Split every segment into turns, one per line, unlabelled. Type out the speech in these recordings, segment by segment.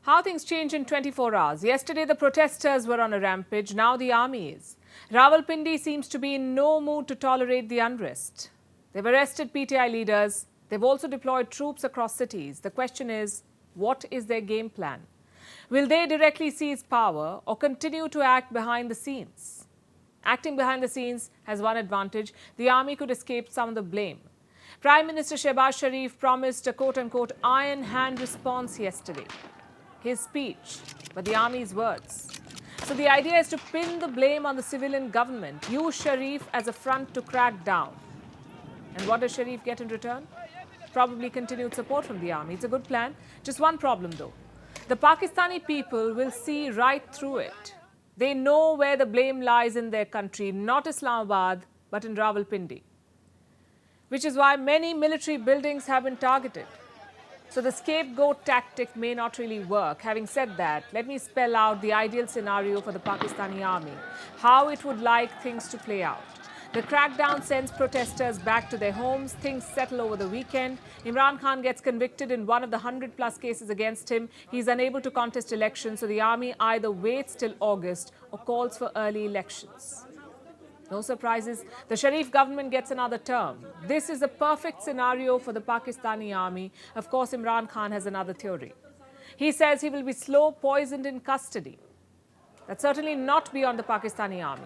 How things change in 24 hours. Yesterday, the protesters were on a rampage. Now the army is. Rawalpindi seems to be in no mood to tolerate the unrest. They've arrested PTI leaders. They've also deployed troops across cities. The question is, what is their game plan? Will they directly seize power or continue to act behind the scenes? Acting behind the scenes has one advantage. The army could escape some of the blame. Prime Minister Shehbaz Sharif promised a quote-unquote iron hand response yesterday. His speech, but the army's words. So the idea is to pin the blame on the civilian government, use Sharif as a front to crack down. And what does Sharif get in return? Probably continued support from the army. It's a good plan. Just one problem though. The Pakistani people will see right through it. They know where the blame lies in their country, not Islamabad, but in Rawalpindi. Which is why many military buildings have been targeted. So the scapegoat tactic may not really work. Having said that, let me spell out the ideal scenario for the Pakistani army, how it would like things to play out. The crackdown sends protesters back to their homes. Things settle over the weekend. Imran Khan gets convicted in one of the 100-plus cases against him. He's unable to contest elections, so the army either waits till August or calls for early elections. No surprises, the Sharif government gets another term. This is a perfect scenario for the Pakistani army. Of course, Imran Khan has another theory. He says he will be slow poisoned in custody. That's certainly not beyond the Pakistani army.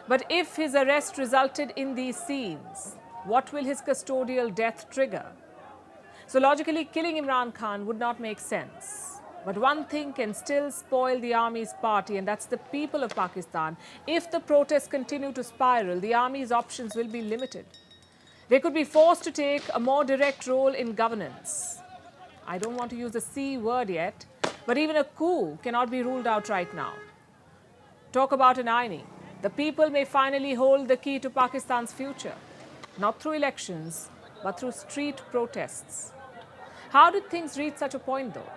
But if his arrest resulted in these scenes, what will his custodial death trigger? So logically, killing Imran Khan would not make sense. But one thing can still spoil the army's party, and that's the people of Pakistan. If the protests continue to spiral, the army's options will be limited. They could be forced to take a more direct role in governance. I don't want to use the C word yet, but even a coup cannot be ruled out right now. Talk about an irony. The people may finally hold the key to Pakistan's future, not through elections, but through street protests. How did things reach such a point, though?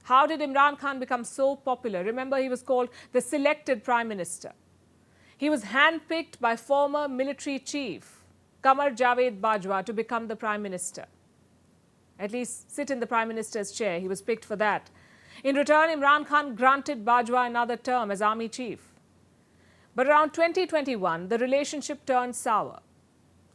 How did Imran Khan become so popular? Remember, he was called the selected prime minister. He was handpicked by former military chief Qamar Javed Bajwa to become the prime minister. At least sit in the prime minister's chair. He was picked for that. In return, Imran Khan granted Bajwa another term as army chief. But around 2021, the relationship turned sour.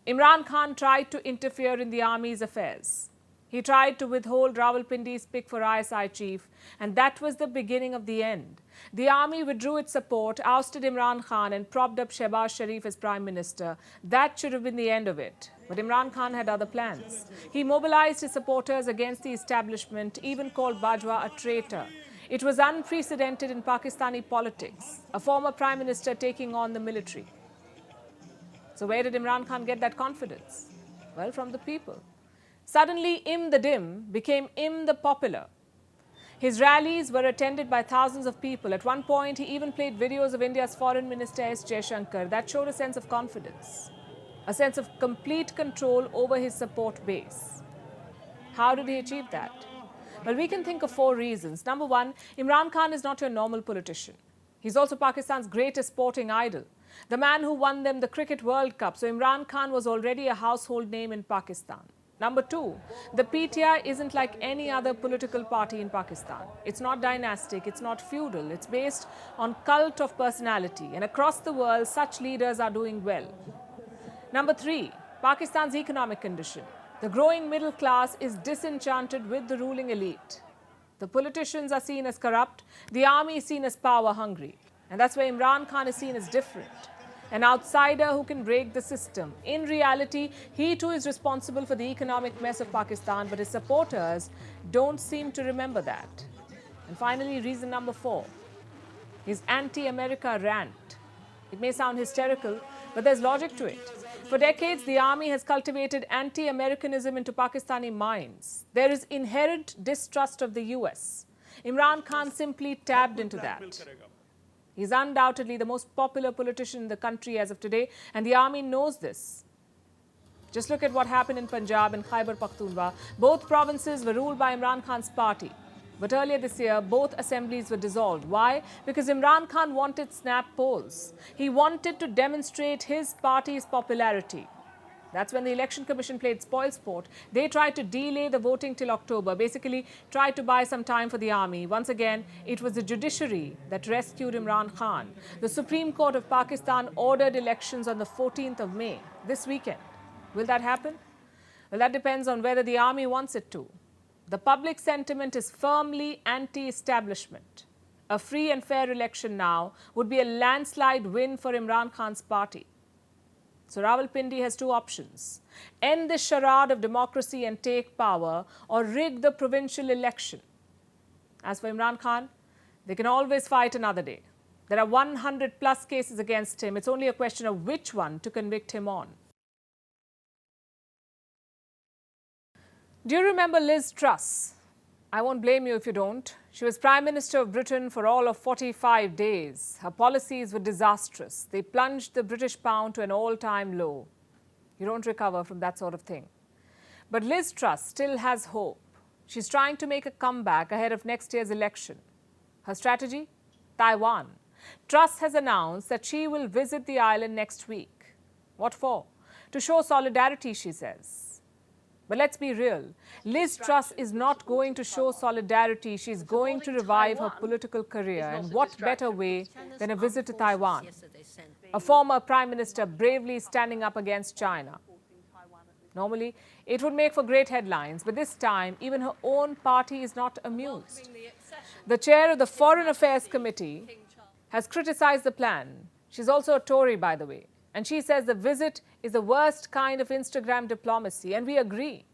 Imran Khan tried to interfere in the army's affairs. He tried to withhold Rawalpindi's pick for ISI chief, and that was the beginning of the end. The army withdrew its support, ousted Imran Khan, and propped up Shehbaz Sharif as prime minister. That should have been the end of it. But Imran Khan had other plans. He mobilized his supporters against the establishment, even called Bajwa a traitor. It was unprecedented in Pakistani politics, a former prime minister taking on the military. So where did Imran Khan get that confidence? Well, from the people. Suddenly, Im the Dim became Im the Popular. His rallies were attended by thousands of people. At one point, he even played videos of India's Foreign Minister S. Jaishankar. That showed a sense of confidence, a sense of complete control over his support base. How did he achieve that? Well, we can think of 4 reasons. Number one, Imran Khan is not your normal politician. He's also Pakistan's greatest sporting idol, the man who won them the Cricket World Cup. So Imran Khan was already a household name in Pakistan. Number two, the PTI isn't like any other political party in Pakistan. It's not dynastic, it's not feudal, it's based on cult of personality. And across the world, such leaders are doing well. Number three, Pakistan's economic condition. The growing middle class is disenchanted with the ruling elite. The politicians are seen as corrupt, the army is seen as power hungry. And that's where Imran Khan is seen as different. An outsider who can break the system. In reality, he too is responsible for the economic mess of Pakistan, but his supporters don't seem to remember that. And finally, reason number 4, his anti-America rant. It may sound hysterical, but there's logic to it. For decades, the army has cultivated anti-Americanism into Pakistani minds. There is inherent distrust of the US. Imran Khan simply tapped into that. He's undoubtedly the most popular politician in the country as of today, and the army knows this. Just look at what happened in Punjab and Khyber Pakhtunkhwa. Both provinces were ruled by Imran Khan's party. But earlier this year, both assemblies were dissolved. Why? Because Imran Khan wanted snap polls. He wanted to demonstrate his party's popularity. That's when the Election Commission played spoilsport. They tried to delay the voting till October, basically tried to buy some time for the army. Once again, it was the judiciary that rescued Imran Khan. The Supreme Court of Pakistan ordered elections on the 14th of May, this weekend. Will that happen? Well, that depends on whether the army wants it to. The public sentiment is firmly anti-establishment. A free and fair election now would be a landslide win for Imran Khan's party. So Rawalpindi has two options: end this charade of democracy and take power, or rig the provincial election. As for Imran Khan, they can always fight another day. There are 100 plus cases against him. It's only a question of which one to convict him on. Do you remember Liz Truss? I won't blame you if you don't. She was Prime Minister of Britain for all of 45 days. Her policies were disastrous. They plunged the British pound to an all-time low. You don't recover from that sort of thing. But Liz Truss still has hope. She's trying to make a comeback ahead of next year's election. Her strategy? Taiwan. Truss has announced that she will visit the island next week. What for? To show solidarity, she says. But let's be real. Liz Truss is not going to show solidarity. She's going to revive her political career. And what better way than a visit to Taiwan? A former Prime Minister bravely standing up against China. Normally, it would make for great headlines, but this time, even her own party is not amused. The chair of the Foreign Affairs Committee has criticized the plan. She's also a Tory, by the way. And she says the visit is the worst kind of Instagram diplomacy, and we agree.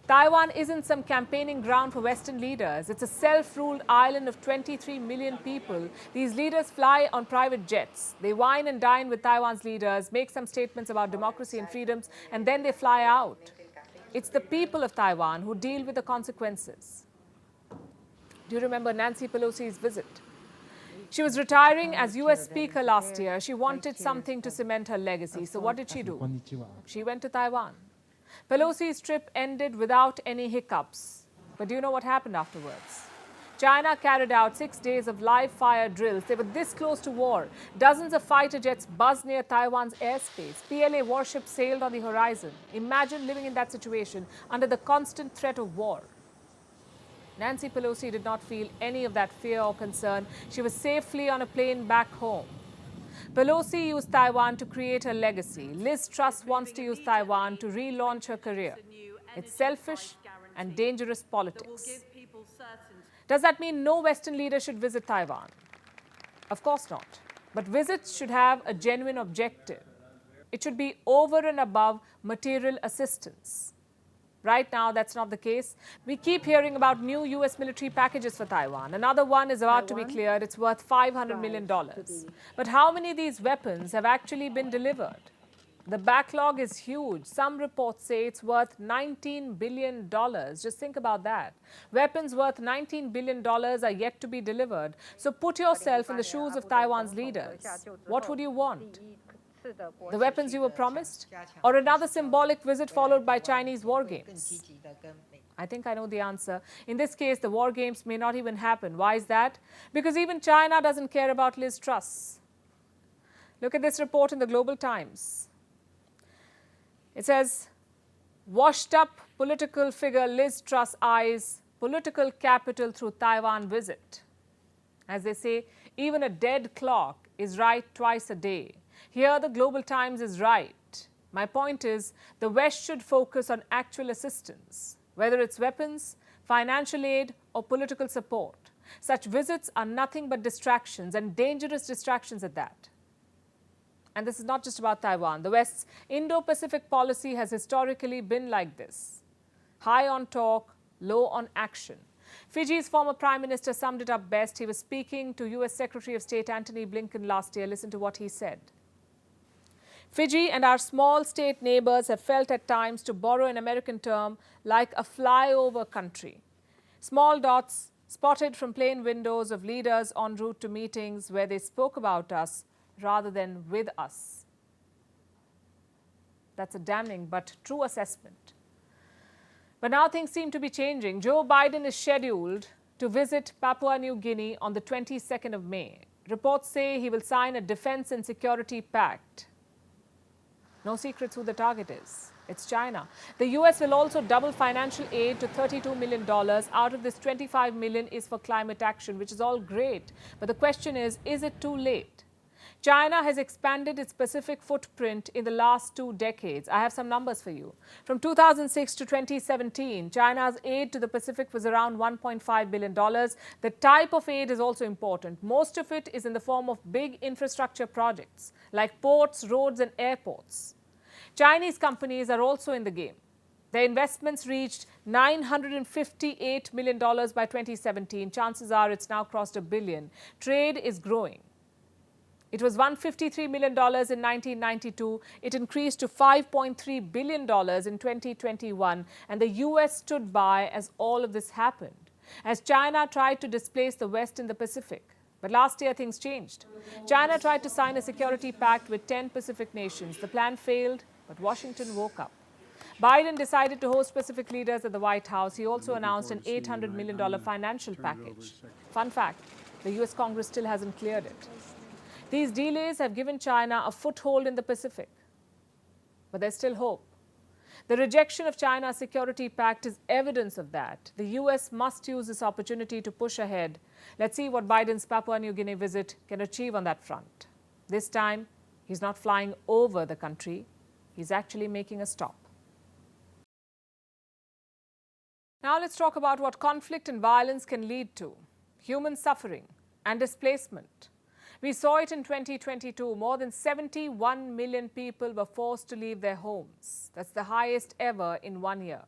Taiwan isn't some campaigning ground for Western leaders. It's a self-ruled island of 23 million people. These leaders fly on private jets. They wine and dine with Taiwan's leaders, make some statements about democracy and freedoms, and then they fly out. It's the people of Taiwan who deal with the consequences. Do you remember Nancy Pelosi's visit? She was retiring as US Speaker last year. She wanted something to cement her legacy. So what did she do? She went to Taiwan. Pelosi's trip ended without any hiccups. But do you know what happened afterwards? China carried out 6 days of live fire drills. They were this close to war. Dozens of fighter jets buzzed near Taiwan's airspace. PLA warships sailed on the horizon. Imagine living in that situation under the constant threat of war. Nancy Pelosi did not feel any of that fear or concern. She was safely on a plane back home. Pelosi used Taiwan to create her legacy. Liz Truss wants to use Taiwan to relaunch her career. It's selfish and dangerous politics. Does that mean no Western leader should visit Taiwan? Of course not. But visits should have a genuine objective. It should be over and above material assistance. Right now, that's not the case. We keep hearing about new US military packages for Taiwan. Another one is about to be cleared. It's worth $500 million. But how many of these weapons have actually been delivered? The backlog is huge. Some reports say it's worth $19 billion. Just think about that. Weapons worth $19 billion are yet to be delivered. So put yourself in the shoes of Taiwan's leaders. What would you want? The weapons you were promised? Or another symbolic visit followed by Chinese war games? I think I know the answer. In this case, the war games may not even happen. Why is that? Because even China doesn't care about Liz Truss. Look at this report in the Global Times. It says, washed up political figure Liz Truss eyes political capital through Taiwan visit. As they say, even a dead clock is right twice a day. Here, the Global Times is right. My point is, the West should focus on actual assistance, whether it's weapons, financial aid, or political support. Such visits are nothing but distractions, and dangerous distractions at that. And this is not just about Taiwan. The West's Indo-Pacific policy has historically been like this: high on talk, low on action. Fiji's former Prime Minister summed it up best. He was speaking to US Secretary of State Antony Blinken last year. Listen to what he said. Fiji and our small state neighbors have felt at times, to borrow an American term, like a flyover country. Small dots spotted from plane windows of leaders en route to meetings where they spoke about us rather than with us. That's a damning but true assessment. But now things seem to be changing. Joe Biden is scheduled to visit Papua New Guinea on the 22nd of May. Reports say he will sign a defense and security pact. No secrets who the target is. It's China. The US will also double financial aid to $32 million. Out of this, $25 million is for climate action, which is all great. But the question is it too late? China has expanded its Pacific footprint in the last 2 decades. I have some numbers for you. From 2006 to 2017, China's aid to the Pacific was around $1.5 billion. The type of aid is also important. Most of it is in the form of big infrastructure projects like ports, roads, and airports. Chinese companies are also in the game. Their investments reached $958 million by 2017. Chances are it's now crossed $1 billion. Trade is growing. It was $153 million in 1992. It increased to $5.3 billion in 2021. And the US stood by as all of this happened, as China tried to displace the West in the Pacific. But last year, things changed. China tried to sign a security pact with 10 Pacific nations. The plan failed, but Washington woke up. Biden decided to host Pacific leaders at the White House. He also announced an $800 million financial package. Fun fact, the US Congress still hasn't cleared it. These delays have given China a foothold in the Pacific. But there's still hope. The rejection of China's security pact is evidence of that. The US must use this opportunity to push ahead. Let's see what Biden's Papua New Guinea visit can achieve on that front. This time, he's not flying over the country. He's actually making a stop. Now let's talk about what conflict and violence can lead to. Human suffering and displacement. We saw it in 2022. More than 71 million people were forced to leave their homes. That's the highest ever in 1 year.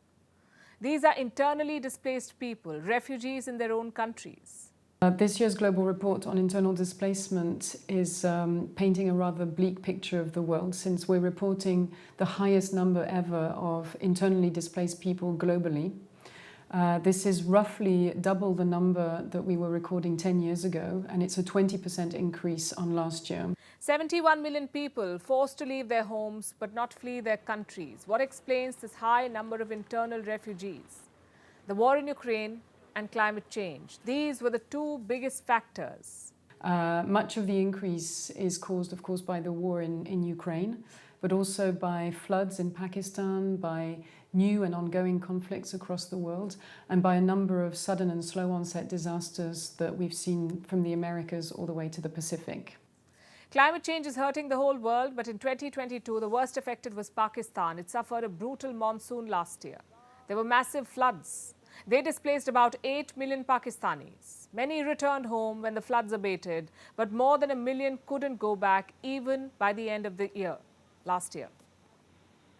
These are internally displaced people, refugees in their own countries.
This year's global report on internal displacement is painting a rather bleak picture of the world, since we're reporting the highest number ever of internally displaced people globally. This is roughly double the number that we were recording 10 years ago, and it's a 20% increase on last year.
71 million people forced to leave their homes but not flee their countries. What explains this high number of internal refugees? The war in Ukraine and climate change. These were the 2 biggest factors.
Much of the increase is caused, of course, by the war in Ukraine, but also by floods in Pakistan, by new and ongoing conflicts across the world, and by a number of sudden and slow onset disasters that we've seen from the Americas all the way to the Pacific.
Climate change is hurting the whole world, but in 2022, the worst affected was Pakistan. It suffered a brutal monsoon last year. There were massive floods. They displaced about 8 million Pakistanis. Many returned home when the floods abated, but more than 1 million couldn't go back even by the end of the year, last year.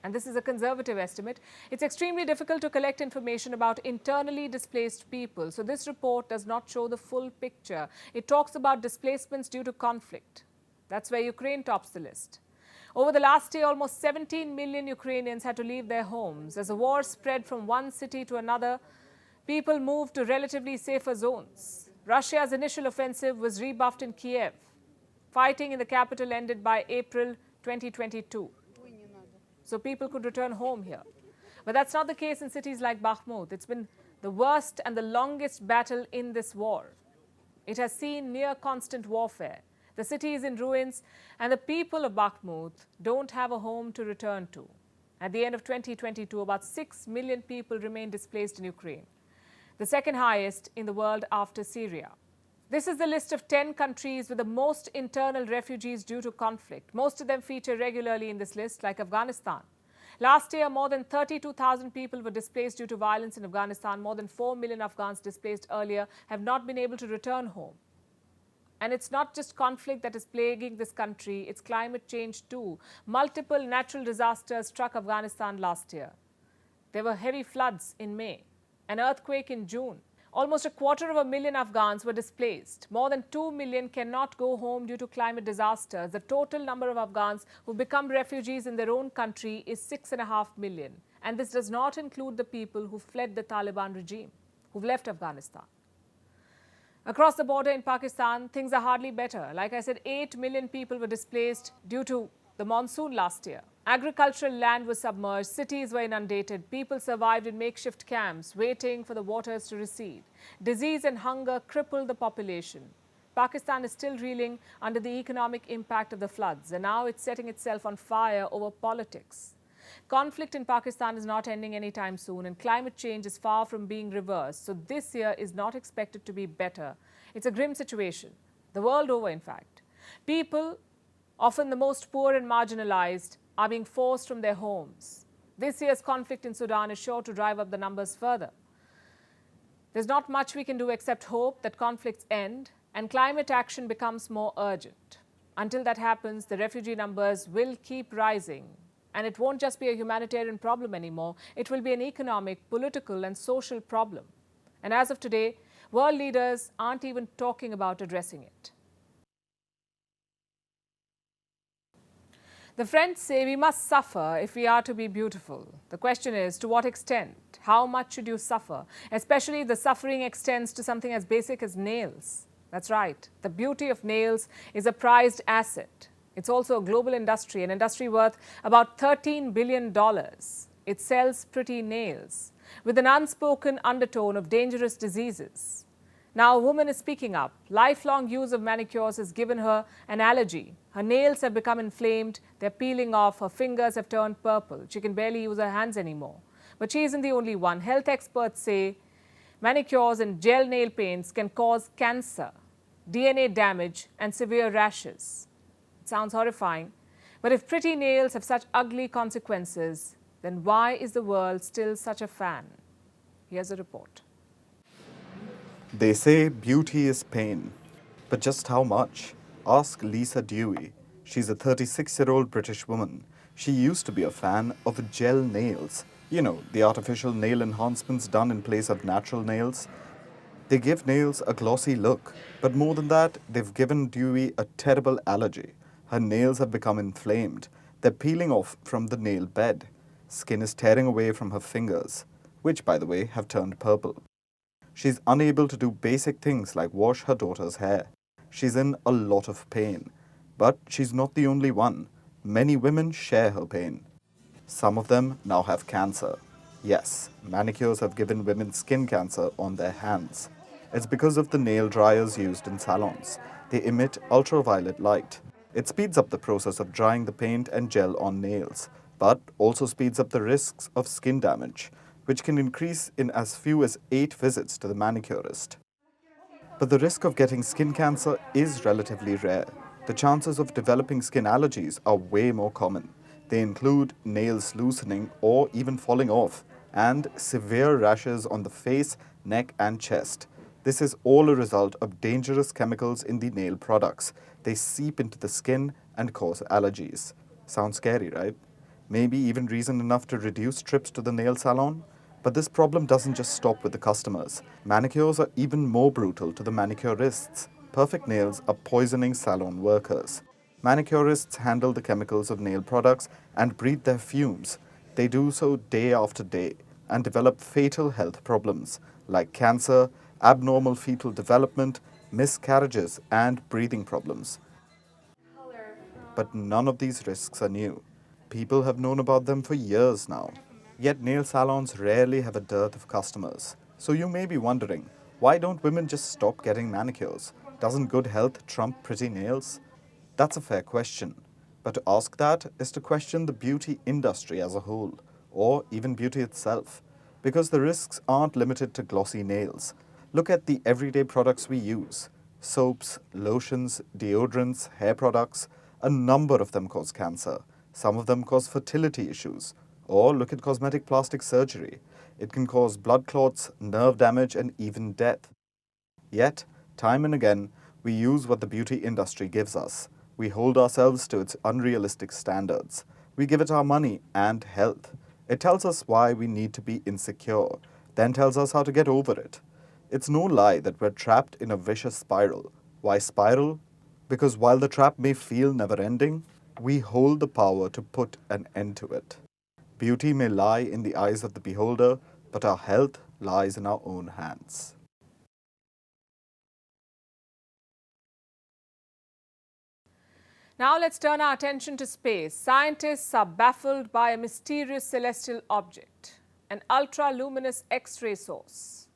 And this is a conservative estimate. It's extremely difficult to collect information about internally displaced people. So this report does not show the full picture. It talks about displacements due to conflict. That's where Ukraine tops the list. Over the last year, almost 17 million Ukrainians had to leave their homes. As the war spread from one city to another, people moved to relatively safer zones. Russia's initial offensive was rebuffed in Kiev. Fighting in the capital ended by April 2022. So people could return home here. But that's not the case in cities like Bakhmut. It's been the worst and the longest battle in this war. It has seen near constant warfare. The city is in ruins, and the people of Bakhmut don't have a home to return to. At the end of 2022, about 6 million people remain displaced in Ukraine, the second highest in the world after Syria. This is the list of 10 countries with the most internal refugees due to conflict. Most of them feature regularly in this list, like Afghanistan. Last year, more than 32,000 people were displaced due to violence in Afghanistan. More than 4 million Afghans displaced earlier have not been able to return home. And it's not just conflict that is plaguing this country, it's climate change too. Multiple natural disasters struck Afghanistan last year. There were heavy floods in May, an earthquake in June. Almost 250,000 Afghans were displaced. More than 2 million cannot go home due to climate disasters. The total number of Afghans who become refugees in their own country is 6.5 million. And this does not include the people who fled the Taliban regime, who've left Afghanistan. Across the border in Pakistan, things are hardly better. Like I said, 8 million people were displaced due to the monsoon last year. Agricultural land was submerged, cities were inundated, people survived in makeshift camps, waiting for the waters to recede. Disease and hunger crippled the population. Pakistan is still reeling under the economic impact of the floods, and now it's setting itself on fire over politics. Conflict in Pakistan is not ending anytime soon, and climate change is far from being reversed. So this year is not expected to be better. It's a grim situation, the world over, in fact. People, often the most poor and marginalized, are being forced from their homes. This year's conflict in Sudan is sure to drive up the numbers further. There's not much we can do except hope that conflicts end and climate action becomes more urgent. Until that happens, the refugee numbers will keep rising. And it won't just be a humanitarian problem anymore. It will be an economic, political, and social problem. And as of today, world leaders aren't even talking about addressing it. The French say we must suffer if we are to be beautiful. The question is, to what extent? How much should you suffer? Especially if the suffering extends to something as basic as nails. That's right. The beauty of nails is a prized asset. It's also a global industry, an industry worth about $13 billion. It sells pretty nails with an unspoken undertone of dangerous diseases. Now a woman is speaking up. Lifelong use of manicures has given her an allergy. Her nails have become inflamed, they're peeling off, her fingers have turned purple. She can barely use her hands anymore. But she isn't the only one. Health experts say manicures and gel nail paints can cause cancer, DNA damage, and severe rashes. It sounds horrifying. But if pretty nails have such ugly consequences, then why is the world still such a fan? Here's a report.
They say beauty is pain. But just how much? Ask Lisa Dewey. She's a 36-year-old British woman. She used to be a fan of gel nails. You know, the artificial nail enhancements done in place of natural nails. They give nails a glossy look. But more than that, they've given Dewey a terrible allergy. Her nails have become inflamed. They're peeling off from the nail bed. Skin is tearing away from her fingers, which, by the way, have turned purple. She's unable to do basic things like wash her daughter's hair. She's in a lot of pain. But she's not the only one. Many women share her pain. Some of them now have cancer. Yes, manicures have given women skin cancer on their hands. It's because of the nail dryers used in salons. They emit ultraviolet light. It speeds up the process of drying the paint and gel on nails, but also speeds up the risks of skin damage, which can increase in as few as 8 visits to the manicurist. But the risk of getting skin cancer is relatively rare. The chances of developing skin allergies are way more common. They include nails loosening or even falling off, and severe rashes on the face, neck, and chest. This is all a result of dangerous chemicals in the nail products. They seep into the skin and cause allergies. Sounds scary, right? Maybe even reason enough to reduce trips to the nail salon? But this problem doesn't just stop with the customers. Manicures are even more brutal to the manicurists. Perfect nails are poisoning salon workers. Manicurists handle the chemicals of nail products and breathe their fumes. They do so day after day and develop fatal health problems like cancer, abnormal fetal development, miscarriages, and breathing problems. But none of these risks are new. People have known about them for years now. Yet nail salons rarely have a dearth of customers. So you may be wondering, why don't women just stop getting manicures? Doesn't good health trump pretty nails? That's a fair question. But to ask that is to question the beauty industry as a whole, or even beauty itself. Because the risks aren't limited to glossy nails. Look at the everyday products we use. Soaps, lotions, deodorants, hair products. A number of them cause cancer. Some of them cause fertility issues. Or look at cosmetic plastic surgery. It can cause blood clots, nerve damage, and even death. Yet, time and again, we use what the beauty industry gives us. We hold ourselves to its unrealistic standards. We give it our money and health. It tells us why we need to be insecure, then tells us how to get over it. It's no lie that we're trapped in a vicious spiral. Why spiral? Because while the trap may feel never-ending, we hold the power to put an end to it. Beauty may lie in the eyes of the beholder, but our health lies in our own hands.
Now let's turn our attention to space. Scientists are baffled by a mysterious celestial object, an ultra-luminous X-ray source.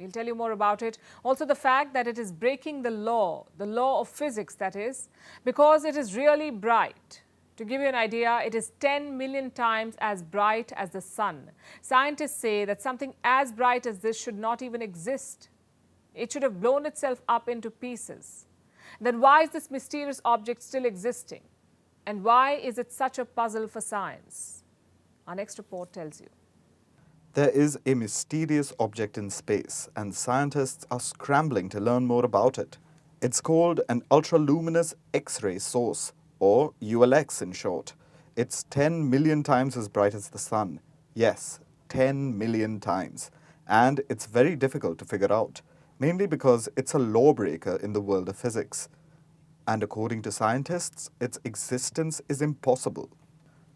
We'll tell you more about it. Also the fact that it is breaking the law of physics, that is, because it is really bright. To give you an idea, it is 10 million times as bright as the sun. Scientists say that something as bright as this should not even exist. It should have blown itself up into pieces. Then why is this mysterious object still existing? And why is it such a puzzle for science? Our next report tells you.
There is a mysterious object in space, and scientists are scrambling to learn more about it. It's called an ultraluminous X-ray source, or ULX in short. It's 10 million times as bright as the sun. Yes, 10 million times. And it's very difficult to figure out, mainly because it's a lawbreaker in the world of physics. And according to scientists, its existence is impossible.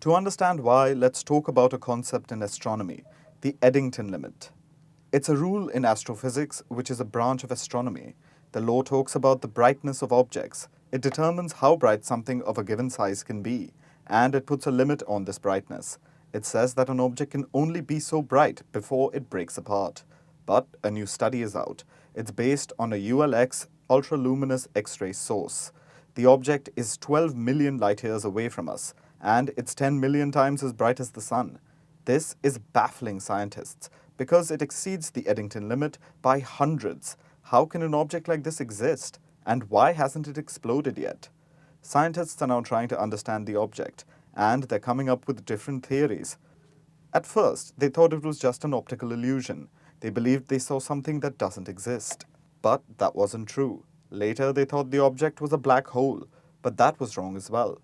To understand why, let's talk about a concept in astronomy, the Eddington limit. It's a rule in astrophysics, which is a branch of astronomy. The law talks about the brightness of objects. It determines how bright something of a given size can be, and it puts a limit on this brightness. It says that an object can only be so bright before it breaks apart. But a new study is out. It's based on a ULX ultraluminous X-ray source. The object is 12 million light years away from us, and it's 10 million times as bright as the sun. This is baffling scientists because it exceeds the Eddington limit by hundreds. How can an object like this exist? And why hasn't it exploded yet? Scientists are now trying to understand the object, and they're coming up with different theories. At first, they thought it was just an optical illusion. They believed they saw something that doesn't exist. But that wasn't true. Later, they thought the object was a black hole, but that was wrong as well.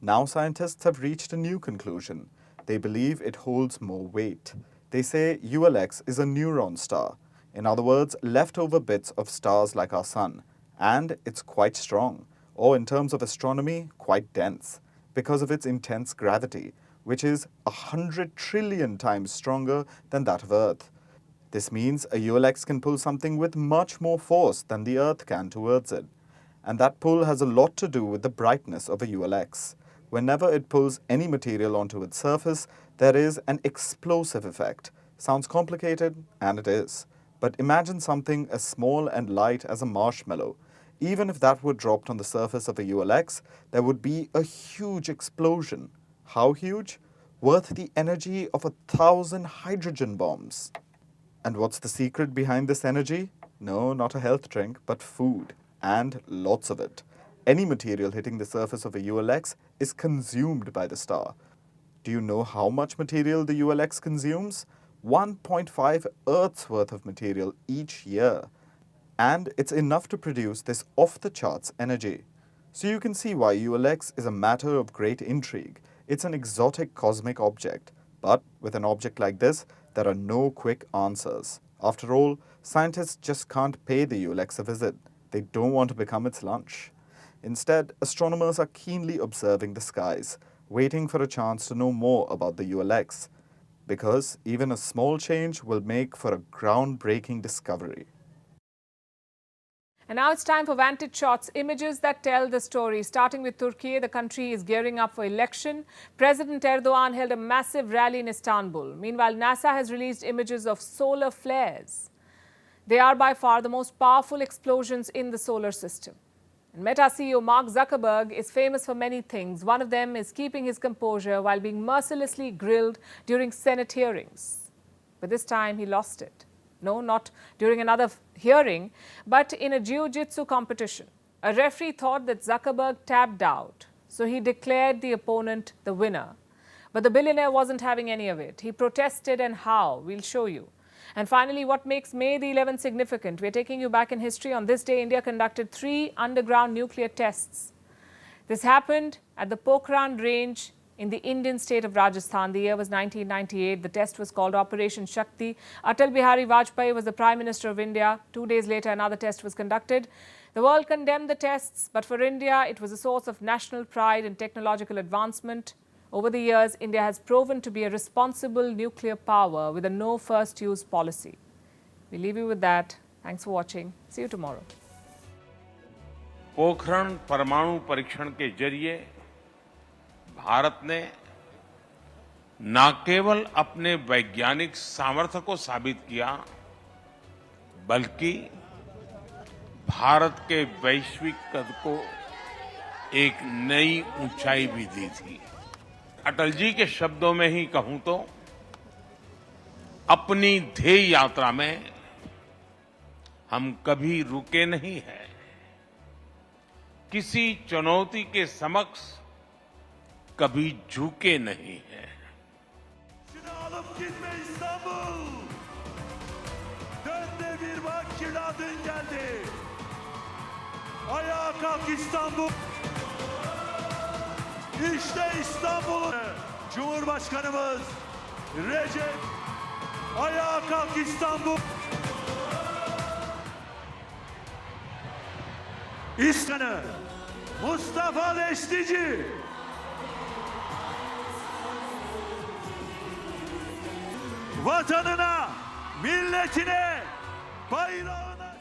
Now scientists have reached a new conclusion. They believe it holds more weight. They say ULX is a neuron star. In other words, leftover bits of stars like our sun. And it's quite strong, or in terms of astronomy, quite dense, because of its intense gravity, which is 100 trillion times stronger than that of Earth. This means a ULX can pull something with much more force than the Earth can towards it. And that pull has a lot to do with the brightness of a ULX. Whenever it pulls any material onto its surface, there is an explosive effect. Sounds complicated, and it is. But imagine something as small and light as a marshmallow. Even if that were dropped on the surface of a ULX, there would be a huge explosion. How huge? Worth the energy of 1,000 hydrogen bombs. And what's the secret behind this energy? No, not a health drink, but food. And lots of it. Any material hitting the surface of a ULX is consumed by the star. Do you know how much material the ULX consumes? 1.5 Earth's worth of material each year. And it's enough to produce this off-the-charts energy. So you can see why ULX is a matter of great intrigue. It's an exotic cosmic object. But with an object like this, there are no quick answers. After all, scientists just can't pay the ULX a visit. They don't want to become its lunch. Instead, astronomers are keenly observing the skies, waiting for a chance to know more about the ULX. Because even a small change will make for a groundbreaking discovery.
And now it's time for Vantage Shots, images that tell the story. Starting with Turkey, the country is gearing up for election. President Erdogan held a massive rally in Istanbul. Meanwhile, NASA has released images of solar flares. They are by far the most powerful explosions in the solar system. And Meta CEO Mark Zuckerberg is famous for many things. One of them is keeping his composure while being mercilessly grilled during Senate hearings. But this time he lost it. No, not during another hearing, but in a jiu-jitsu competition. A referee thought that Zuckerberg tapped out, so he declared the opponent the winner. But the billionaire wasn't having any of it. He protested, and how? We'll show you. And finally, what makes May the 11th significant? We're taking you back in history. On this day, India conducted 3 underground nuclear tests. This happened at the Pokhran range in the Indian state of Rajasthan. The year was 1998. The test was called Operation Shakti. Atal Bihari Vajpayee was the Prime Minister of India. 2 days later, another test was conducted. The world condemned the tests, but for India, it was a source of national pride and technological advancement. Over the years, India has proven to be a responsible nuclear power with a no first use policy. We leave you with that. Thanks for watching. See you tomorrow.
Pokhran परमाणु परीक्षण के जरिए भारत ने न केवल अपने वैज्ञानिक सामर्थ्य को साबित किया, बल्कि भारत के वैश्विक कद को एक नई ऊंचाई भी दी थी। अटल जी के शब्दों में ही कहूं तो अपनी ध्येय यात्रा में हम कभी रुके नहीं हैं, किसी चुनौती के समक्ष कभी झुके नहीं हैं।
Alıp gitme İstanbul. Dön de bir bak kiradın geldi. Ayağa kalk İstanbul. İşte İstanbul. Cumhurbaşkanımız Recep. Ayağa kalk İstanbul. İskanı Mustafa Leştici. Vatanına, milletine, bayrağına...